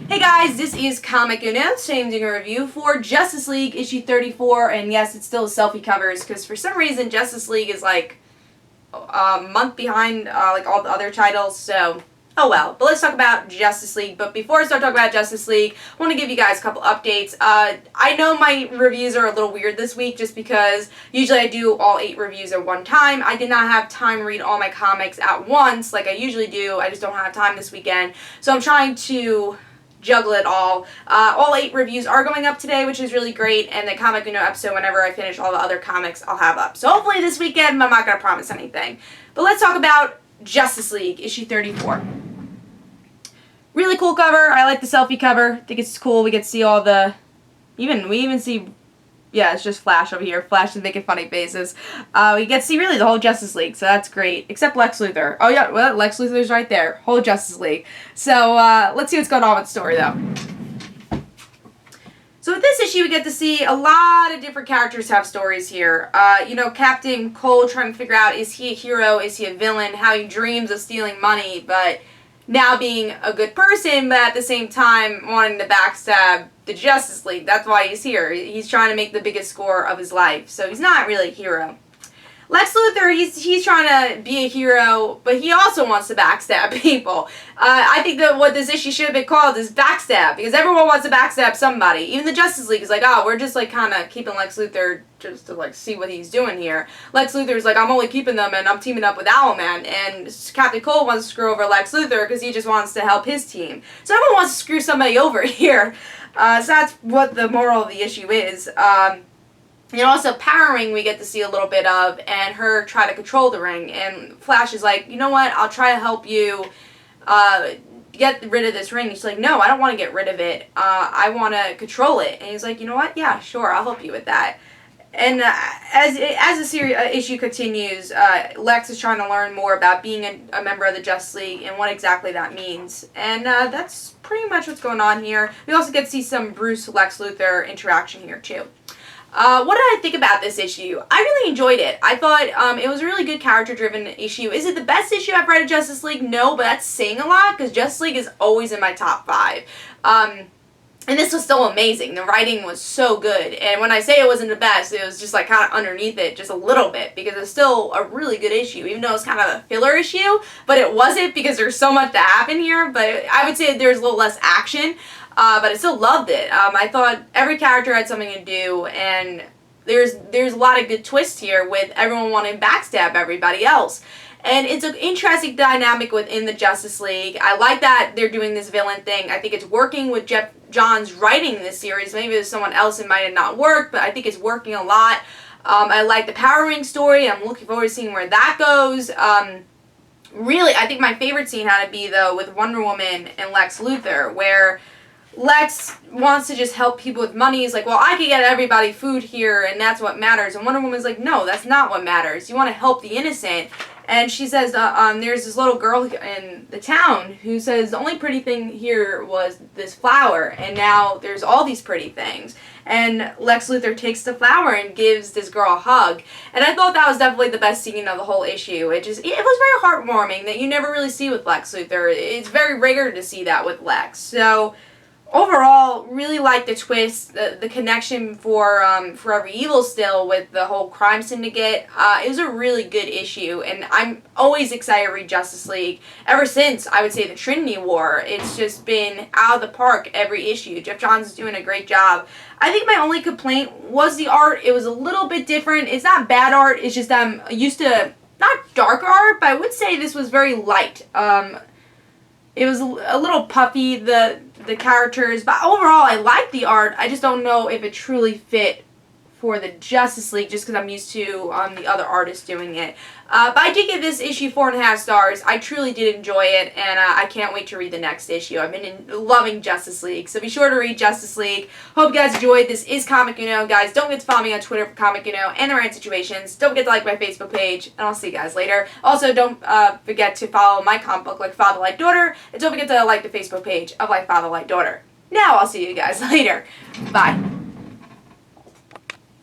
Hey guys, this is Comic Uno. Today I'm doing a review for Justice League issue 34, and yes, it's still selfie covers, because for some reason Justice League is like a month behind like all the other titles, so oh well. But let's talk about Justice League. But before I start talking about Justice League, I want to give you guys a couple updates. I know my reviews are a little weird this week just because usually I do all 8 reviews at one time. I did not have time to read all my comics at once like I usually do. I just don't have time this weekend. So I'm trying to juggle it all. All 8 reviews are going up today, which is really great, and the Comic Uno episode, whenever I finish all the other comics, I'll have up. So hopefully this weekend, I'm not going to promise anything. But let's talk about Justice League, issue 34. Really cool cover. I like the selfie cover. I think it's cool. We get to see all the... We even see... Yeah, it's just Flash over here. Flash is making funny faces. We get to see really the whole Justice League, so that's great. Except Lex Luthor. Oh yeah, well, Lex Luthor's right there. Whole Justice League. So, let's see what's going on with the story, though. So with this issue, we get to see a lot of different characters have stories here. You know, Captain Cold trying to figure out, is he a hero, is he a villain, how he dreams of stealing money, but now being a good person, but at the same time wanting to backstab the Justice League. That's why he's here. He's trying to make the biggest score of his life, so he's not really a hero. Lex Luthor, he's trying to be a hero, but he also wants to backstab people. I think that what this issue should have been called is Backstab, because everyone wants to backstab somebody. Even the Justice League is like, oh, we're just like kind of keeping Lex Luthor just to like see what he's doing here. Lex Luthor's like, I'm only keeping them and I'm teaming up with Owlman, and Captain Cold wants to screw over Lex Luthor because he just wants to help his team. So everyone wants to screw somebody over here. So that's what the moral of the issue is. And also, Power Ring we get to see a little bit of, and her try to control the ring. And Flash is like, you know what, I'll try to help you get rid of this ring. He's like, no, I don't want to get rid of it. I want to control it. And he's like, you know what, yeah, sure, I'll help you with that. And as the issue continues, Lex is trying to learn more about being a member of the Justice League and what exactly that means. And that's pretty much what's going on here. We also get to see some Bruce-Lex Luthor interaction here, too. What did I think about this issue? I really enjoyed it. I thought it was a really good character-driven issue. Is it the best issue I've read of Justice League? No, but that's saying a lot, because Justice League is always in my top 5. And this was still amazing. The writing was so good. And when I say it wasn't the best, it was just like kind of underneath it just a little bit, because it's still a really good issue, even though it's kind of a filler issue. But it wasn't, because there's so much to happen here. But I would say there's a little less action. But I still loved it. I thought every character had something to do, and there's a lot of good twists here with everyone wanting to backstab everybody else. And it's an interesting dynamic within the Justice League. I like that they're doing this villain thing. I think it's working with Geoff Johns writing this series. Maybe there's someone else it might have not worked, but I think it's working a lot. I like the Power Ring story. I'm looking forward to seeing where that goes. Really, I think my favorite scene had to be, though, with Wonder Woman and Lex Luthor, where Lex wants to just help people with money. He's like, well, I can get everybody food here, and that's what matters. And Wonder Woman's like, no, that's not what matters. You want to help the innocent. And she says, there's this little girl in the town who says the only pretty thing here was this flower, and now there's all these pretty things. And Lex Luthor takes the flower and gives this girl a hug. And I thought that was definitely the best scene of the whole issue. It was very heartwarming that you never really see with Lex Luthor. It's very rare to see that with Lex. So overall, really like the twist, the connection for Forever Evil still with the whole crime syndicate. It was a really good issue, and I'm always excited to read Justice League. Ever since, I would say, the Trinity War, it's just been out of the park every issue. Geoff Johns is doing a great job. I think my only complaint was the art. It was a little bit different. It's not bad art, it's just I'm used to, not dark art, but I would say this was very light. It was a little puffy, the characters, but overall I like the art. I just don't know if it truly fit for the Justice League, just because I'm used to the other artists doing it. But I did give this issue 4.5 stars. I truly did enjoy it, and I can't wait to read the next issue. I've been loving Justice League, so be sure to read Justice League. Hope you guys enjoyed. This is Comic Uno. Guys, don't forget to follow me on Twitter for Comic Uno and the Rant Situations. Don't forget to like my Facebook page, and I'll see you guys later. Also, don't forget to follow my comic book, Like Father, Like Daughter, and don't forget to like the Facebook page of Like Father, Like Daughter. Now I'll see you guys later. Bye.